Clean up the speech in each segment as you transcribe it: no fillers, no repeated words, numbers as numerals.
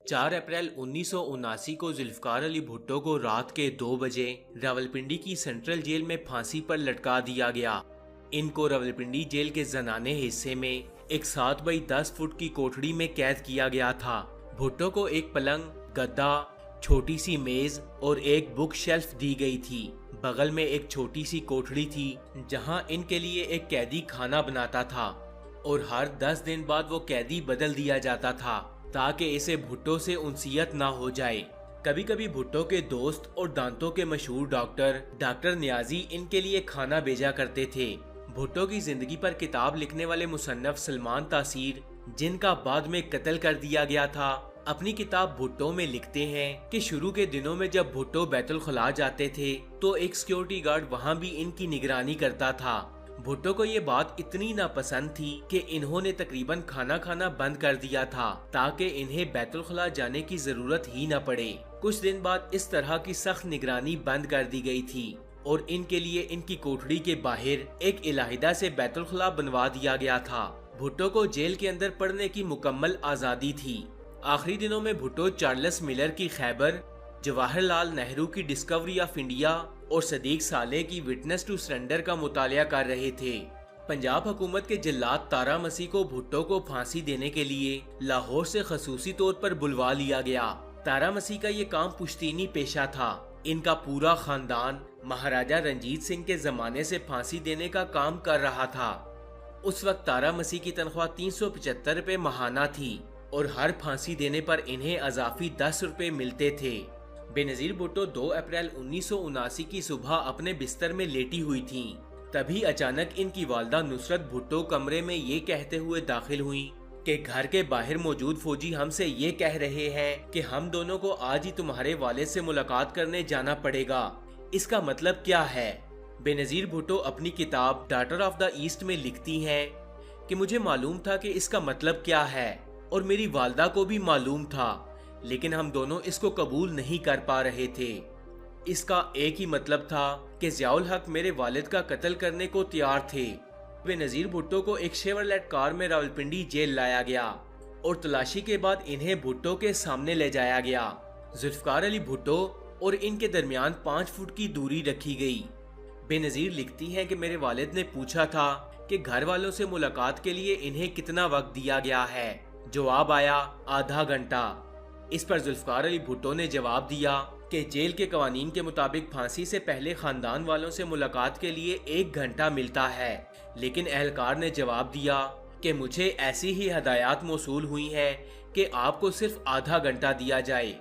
4 अप्रैल 1979 को जुल्फकार अली भुट्टो को रात के 2 बजे रावलपिंडी की सेंट्रल जेल में फांसी पर लटका दिया गया। इनको रावलपिंडी जेल के जनाने हिस्से में एक 7 बाई 10 फुट की कोठड़ी में कैद किया गया था। भुट्टो को एक पलंग, गद्दा, छोटी सी मेज और एक बुक शेल्फ दी गई थी। बगल में एक छोटी सी कोठड़ी थी जहां इनके लिए एक कैदी खाना बनाता था और हर 10 दिन बाद वो कैदी बदल दिया जाता था ताकि इसे भुट्टो से उनसियत ना हो जाए। कभी कभी भुट्टो के दोस्त और दांतों के मशहूर डॉक्टर नियाजी इनके लिए खाना भेजा करते थे। भुट्टो की जिंदगी पर किताब लिखने वाले मुसन्नफ सलमान तासीर, जिनका बाद में कत्ल कर दिया गया था, अपनी किताब भुट्टो में लिखते हैं कि शुरू के दिनों में जब भुट्टो बैतुल खुला जाते थे तो एक सिक्योरिटी गार्ड वहां भी इनकी निगरानी करता था। भुट्टो को ये बात इतनी नापसंद थी कि इन्होंने तकरीबन खाना खाना बंद कर दिया था ताकि इन्हें बैतुल खुला जाने की जरूरत ही न पड़े। कुछ दिन बाद इस तरह की सख्त निगरानी बंद कर दी गई थी और इनके लिए इनकी कोठड़ी के बाहर एक इलाहिदा से बैतुल खुला बनवा दिया गया था। भुट्टो को जेल के अंदर पढ़ने की मुकम्मल आजादी थी। आखिरी दिनों में भुट्टो चार्ल्स मिलर की खैबर, जवाहरलाल नेहरू की डिस्कवरी ऑफ इंडिया और सदीक साले की विटनेस टू सरेंडर का मुतालिया कर रहे थे। पंजाब हुकूमत के जल्लाद तारा मसीह को भुट्टो को फांसी देने के लिए लाहौर से खसूसी तौर पर बुलवा लिया गया। तारा मसीह का ये काम पुश्तीनी पेशा था। इनका पूरा खानदान महाराजा रंजीत सिंह के जमाने से फांसी देने का काम कर रहा था। उस वक्त तारा मसीह की तनख्वाह 375 रुपए माहाना थी और हर फांसी देने पर इन्हें अजाफी 10 रुपए मिलते थे। बेनजीर भुट्टो 2 अप्रैल 1979 की सुबह अपने बिस्तर में लेटी हुई थीं। तभी अचानक इनकी वालदा नुसरत भुट्टो कमरे में ये कहते हुए दाखिल हुई कि घर के बाहर मौजूद फौजी हमसे ये कह रहे हैं कि हम दोनों को आज ही तुम्हारे वालिद से मुलाकात करने जाना पड़ेगा। इसका मतलब क्या है? बेनजीर भुट्टो अपनी किताब डॉटर ऑफ द ईस्ट में लिखती हैं कि मुझे मालूम था कि इसका मतलब क्या है और मेरी वालदा को भी मालूम था, लेकिन हम दोनों इसको कबूल नहीं कर पा रहे थे। इसका एक ही मतलब था कि ज़ियाउल हक मेरे वालिद का कत्ल करने को तैयार थे। बेनजीर भुट्टो को एक शेवरलेट कार में रावलपिंडी जेल लाया गया और तलाशी के बाद इन्हें भुट्टो के सामने ले जाया गया। जुल्फकार अली भुट्टो और इनके दरमियान 5 फुट की दूरी रखी गई। बेनजीर लिखती हैं कि मेरे वालिद ने पूछा था कि घर वालों से मुलाकात के लिए इन्हें कितना वक्त दिया गया है। जवाब आया आधा घंटा। इस पर जुल्फकार अली भुट्टो ने जवाब दिया कि जेल के कवानीन के मुताबिक फांसी से पहले खानदान वालों से मुलाकात के लिए 1 घंटा मिलता है, लेकिन एहलकार ने जवाब दिया कि मुझे ऐसी ही हदायत मौसूल हुई है कि आपको सिर्फ आधा घंटा दिया जाए।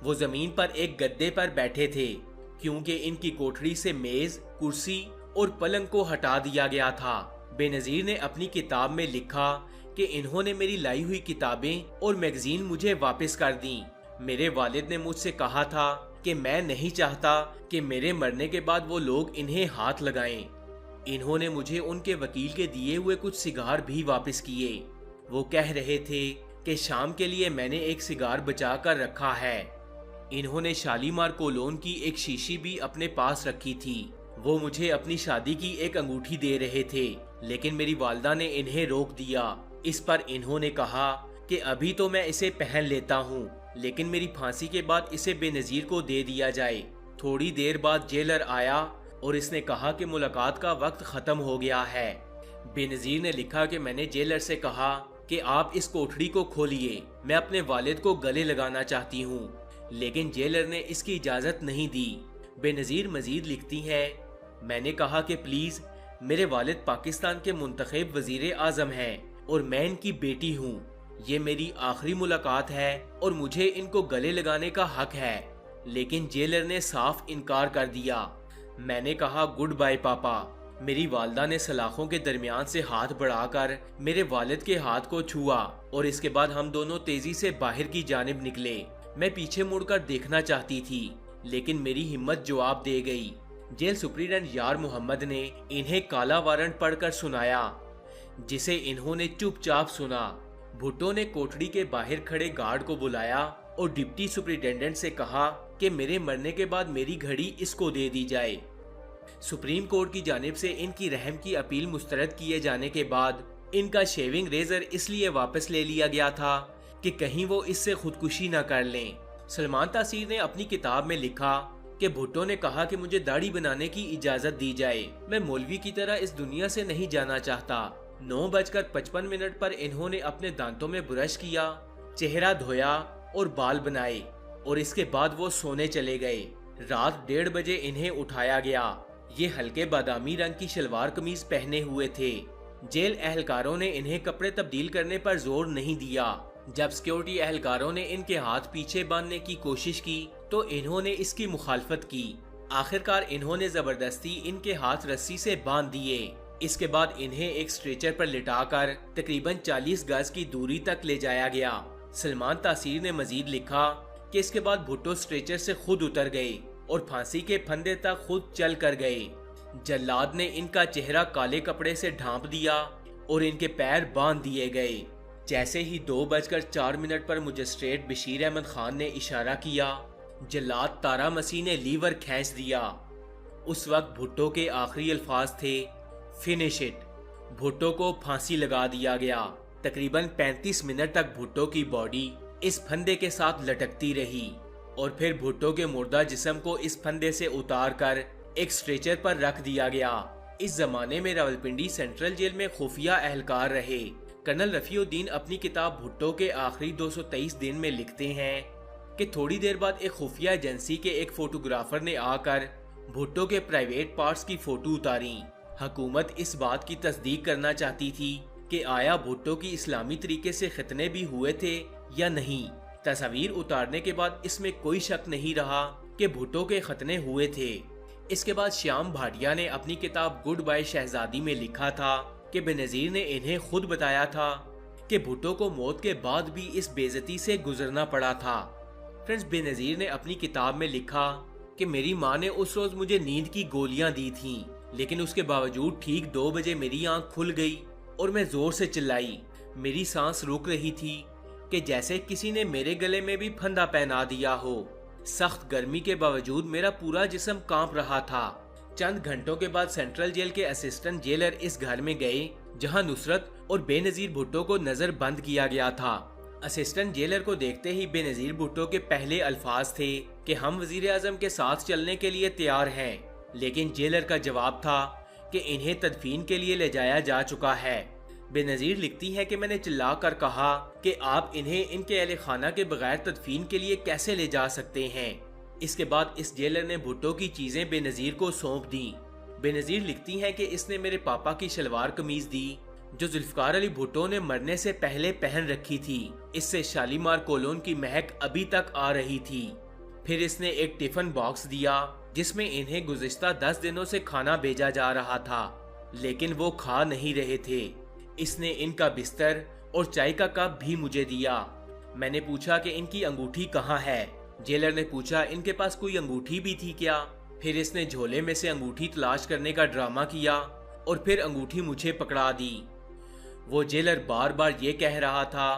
वो जमीन पर एक गद्दे पर बैठे थे क्योंकि इनकी कोठड़ी से मेज, कुर्सी और पलंग को हटा दिया गया था। बेनजीर ने अपनी किताब में लिखा कि इन्होंने मेरी लाई हुई किताबें और मैगजीन मुझे वापस कर दी। मेरे वालिद ने मुझसे कहा था कि मैं नहीं चाहता कि मेरे मरने के बाद वो लोग इन्हें हाथ लगाएं। इन्होंने मुझे उनके वकील के दिए हुए कुछ सिगार भी वापस किए। वो कह रहे थे कि शाम के लिए मैंने एक सिगार बचा कर रखा है। इन्होंने शालीमार कोलोन की एक शीशी भी अपने पास रखी थी। वो मुझे अपनी शादी की एक अंगूठी दे रहे थे, लेकिन मेरी वालदा ने इन्हें रोक दिया। इस पर इन्होंने कहा कि अभी तो मैं इसे पहन लेता हूँ, लेकिन मेरी फांसी के बाद इसे बेनजीर को दे दिया जाए। थोड़ी देर बाद जेलर आया और इसने कहा कि मुलाकात का वक्त खत्म हो गया है। बेनजीर ने लिखा कि मैंने जेलर से कहा कि आप इस कोठड़ी को खोलिए, मैं अपने वालिद को गले लगाना चाहती हूँ, लेकिन जेलर ने इसकी इजाजत नहीं दी। बेनजीर मजीद लिखती हैं, मैंने कहा कि प्लीज, मेरे वालिद पाकिस्तान के मुंतखब वजीर आजम हैं और मैं इनकी बेटी हूँ। ये मेरी आखिरी मुलाकात है और मुझे इनको गले लगाने का हक है, लेकिन जेलर ने साफ इनकार कर दिया। मैंने कहा गुड बाय पापा। मेरी वालदा ने सलाखों के दरमियान से हाथ बढ़ाकर मेरे वालिद के हाथ को छुआ और इसके बाद हम दोनों तेजी से बाहर की जानिब निकले। मैं पीछे मुड़कर देखना चाहती थी, लेकिन मेरी हिम्मत जवाब दे गई। जेल सुप्रीडेंट यार मोहम्मद ने इन्हें काला वारंट पढ़कर सुनाया, जिसे इन्होंने चुपचाप सुना। भुट्टो ने कोठड़ी के बाहर खड़े गार्ड को बुलाया और डिप्टी सुप्रिंटेंडेंट से कहा कि मेरे मरने के बाद मेरी घड़ी इसको दे दी जाए। सुप्रीम कोर्ट की जानिब से इनकी रहम की अपील मुस्तरद किए जाने के बाद इनका शेविंग रेजर इसलिए वापस ले लिया गया था کہ کہیں وہ اس سے خودکشی نہ کر لیں۔ سلمان تاثیر نے اپنی کتاب میں لکھا کہ بھٹو نے کہا کہ مجھے داڑھی بنانے کی اجازت دی جائے، میں مولوی کی طرح اس دنیا سے نہیں جانا چاہتا۔ 9:55 پر انہوں نے اپنے دانتوں میں برش کیا، چہرہ دھویا اور بال بنائے اور اس کے بعد وہ سونے چلے گئے۔ رات 1:30 بجے انہیں اٹھایا گیا۔ یہ ہلکے بادامی رنگ کی شلوار قمیض پہنے ہوئے تھے۔ جیل اہلکاروں نے انہیں کپڑے تبدیل کرنے پر زور نہیں دیا۔ جب سیکیورٹی اہلکاروں نے ان کے ہاتھ پیچھے باندھنے کی کوشش کی تو انہوں نے اس کی مخالفت کی۔ آخرکار انہوں نے زبردستی ان کے ہاتھ رسی سے باندھ دیے۔ اس کے بعد انہیں ایک اسٹریچر پر لٹا کر تقریباً 40 گز کی دوری تک لے جایا گیا۔ سلمان تاثیر نے مزید لکھا کہ اس کے بعد بھٹو اسٹریچر سے خود اتر گئے اور پھانسی کے پھندے تک خود چل کر گئے۔ جلاد نے ان کا چہرہ کالے کپڑے سے ڈھانپ دیا اور ان کے پیر باندھ دیے گئے۔ جیسے ہی 2:04 پر مجسٹریٹ بشیر احمد خان نے اشارہ کیا، جلاد تارا مسیح نے لیور کھینچ دیا۔ اس وقت بھٹو کے آخری الفاظ تھے فنش اٹ۔ بھٹو کو پھانسی لگا دیا گیا۔ تقریباً 35 منٹ تک بھٹو کی باڈی اس پھندے کے ساتھ لٹکتی رہی اور پھر بھٹو کے مردہ جسم کو اس پھندے سے اتار کر ایک اسٹریچر پر رکھ دیا گیا۔ اس زمانے میں راولپنڈی سینٹرل جیل میں خفیہ اہلکار رہے۔ کرنل رفیع الدین اپنی کتاب بھٹو کے آخری 223 دن میں لکھتے ہیں کہ تھوڑی دیر بعد ایک خفیہ ایجنسی کے ایک فوٹوگرافر نے آ کر بھٹو کے پرائیویٹ پارٹس کی فوٹو اتاری۔ حکومت اس بات کی تصدیق کرنا چاہتی تھی کہ آیا بھٹو کی اسلامی طریقے سے ختنے بھی ہوئے تھے یا نہیں۔ تصاویر اتارنے کے بعد اس میں کوئی شک نہیں رہا کہ بھٹو کے ختنے ہوئے تھے۔ اس کے بعد شیام بھاٹیا نے اپنی کتاب گڈ بائے شہزادی میں لکھا تھا کہ بینظیر نے انہیں خود بتایا تھا کہ بھٹو کو موت کے بعد بھی اس بے عزتی سے گزرنا پڑا تھا۔ فرینڈز، بینظیر نے اپنی کتاب میں لکھا کہ میری ماں نے اس روز مجھے نیند کی گولیاں دی تھیں، لیکن اس کے باوجود ٹھیک 2 بجے میری آنکھ کھل گئی اور میں زور سے چلائی۔ میری سانس رک رہی تھی کہ جیسے کسی نے میرے گلے میں بھی پھندا پہنا دیا ہو۔ سخت گرمی کے باوجود میرا پورا جسم کانپ رہا تھا۔ چند گھنٹوں کے بعد سینٹرل جیل کے اسسٹنٹ جیلر اس گھر میں گئے جہاں نصرت اور بے نظیر بھٹو کو نظر بند کیا گیا تھا۔ اسسٹنٹ جیلر کو دیکھتے ہی بے نظیر بھٹو کے پہلے الفاظ تھے کہ ہم وزیر اعظم کے ساتھ چلنے کے لیے تیار ہیں، لیکن جیلر کا جواب تھا کہ انہیں تدفین کے لیے لے جایا جا چکا ہے۔ بے نظیر لکھتی ہے کہ میں نے چلا کر کہا کہ آپ انہیں ان کے اہل خانہ کے بغیر تدفین کے لیے کیسے لے جا سکتے ہیں۔ اس کے بعد اس جیلر نے بھٹو کی چیزیں بے نظیر کو سونپ دیں۔ بے نظیر لکھتی ہیں کہ اس نے میرے پاپا کی شلوار قمیض دی جو ذوالفقار علی بھٹو نے مرنے سے پہلے پہن رکھی تھی۔ اس سے شالیمار کولون کی مہک ابھی تک آ رہی تھی۔ پھر اس نے ایک ٹفن باکس دیا جس میں انہیں گزشتہ 10 دنوں سے کھانا بھیجا جا رہا تھا، لیکن وہ کھا نہیں رہے تھے۔ اس نے ان کا بستر اور چائے کا کپ بھی مجھے دیا۔ میں نے پوچھا کہ ان کی انگوٹھی کہاں ہے۔ جیلر نے پوچھا ان کے پاس کوئی انگوٹھی بھی تھی کیا؟ پھر اس نے جھولے میں سے انگوٹھی تلاش کرنے کا ڈرامہ کیا اور پھر انگوٹھی مجھے پکڑا دی۔ وہ جیلر بار بار یہ کہہ رہا تھا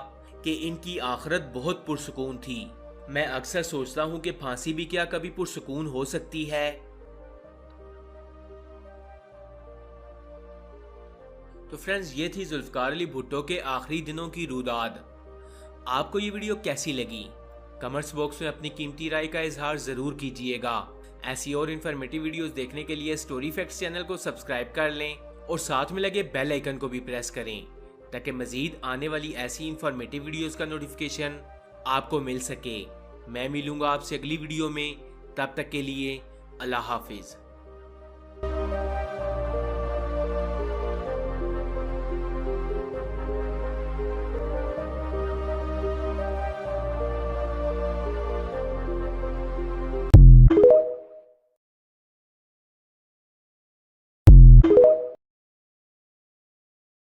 کہ ان کی آخرت بہت پرسکون تھی۔ میں اکثر سوچتا ہوں کہ پھانسی بھی کیا کبھی پرسکون ہو سکتی ہے؟ تو فرینڈز، یہ تھی ذوالفقار علی بھٹو کے آخری دنوں کی روداد۔ آپ کو یہ ویڈیو کیسی لگی؟ کمنٹس باکس میں اپنی قیمتی رائے کا اظہار ضرور کیجیے گا۔ ایسی اور انفارمیٹیو ویڈیوز دیکھنے کے لیے سٹوری فیکٹس چینل کو سبسکرائب کر لیں اور ساتھ میں لگے بیل آئیکن کو بھی پریس کریں تاکہ مزید آنے والی ایسی انفارمیٹیو ویڈیوز کا نوٹیفیکیشن آپ کو مل سکے۔ میں ملوں گا آپ سے اگلی ویڈیو میں، تب تک کے لیے اللہ حافظ۔